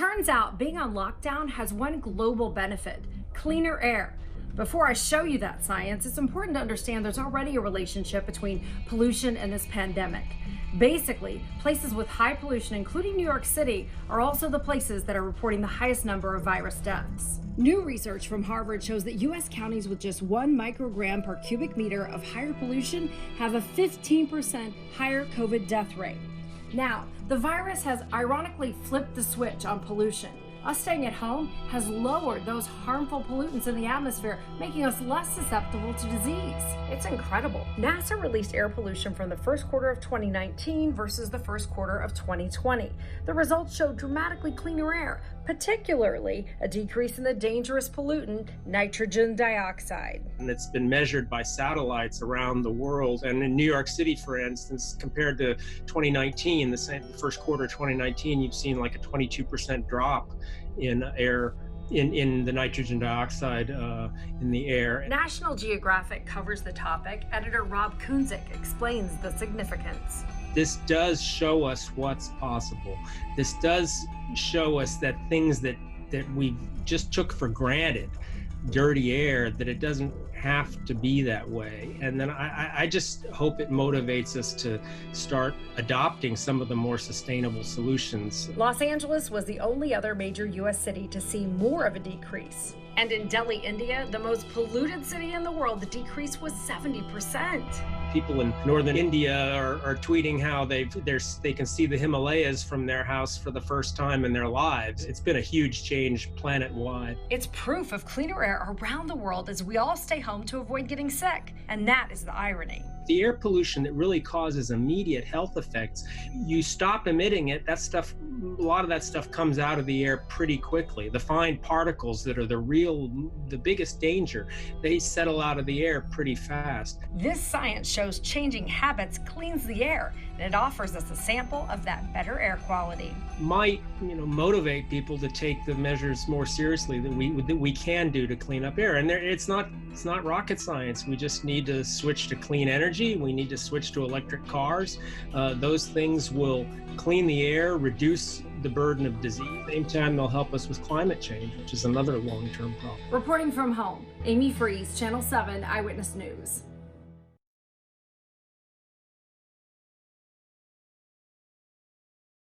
Turns out being on lockdown has one global benefit: cleaner air. Before I show you that science, it's important to understand there's already a relationship between pollution and this pandemic. Basically, places with high pollution, including New York City, are also the places that are reporting the highest number of virus deaths. New research from Harvard shows that U.S. counties with just 1 microgram per cubic meter of higher pollution have a 15% higher COVID death rate. Now, the virus has ironically flipped the switch on pollution. Us staying at home has lowered those harmful pollutants in the atmosphere, making us less susceptible to disease. It's incredible. NASA released air pollution from the first quarter of 2019 versus the first quarter of 2020. The results showed dramatically cleaner air, particularly a decrease in the dangerous pollutant nitrogen dioxide. And it's been measured by satellites around the world. And in New York City, for instance, compared to 2019, the first quarter of 2019, you've seen like a 22% drop in air, in the nitrogen dioxide in the air. National Geographic covers the topic. Editor Rob Kunzik explains the significance. This does show us what's possible. This does show us that things that we just took for granted, dirty air, that it doesn't have to be that way. And then I just hope it motivates us to start adopting some of the more sustainable solutions. Los Angeles was the only other major U.S. city to see more of a decrease. And in Delhi, India, the most polluted city in the world, the decrease was 70%. People in northern India are tweeting how they can see the Himalayas from their house for the first time in their lives. It's been a huge change planet-wide. It's proof of cleaner air around the world as we all stay home to avoid getting sick. And that is the irony. The air pollution that really causes immediate health effects, you stop emitting it, that stuff, a lot of that stuff comes out of the air pretty quickly. The fine particles that are the biggest danger, they settle out of the air pretty fast. This science shows changing habits cleans the air, and it offers us a sample of that better air quality. Might, motivate people to take the measures more seriously that we can do to clean up air. And it's not rocket science. We just need to switch to clean energy. We need to switch to electric cars. Those things will clean the air, reduce the burden of disease. At the same time, they'll help us with climate change, which is another long-term problem. Reporting from home, Amy Freeze, Channel 7 Eyewitness News.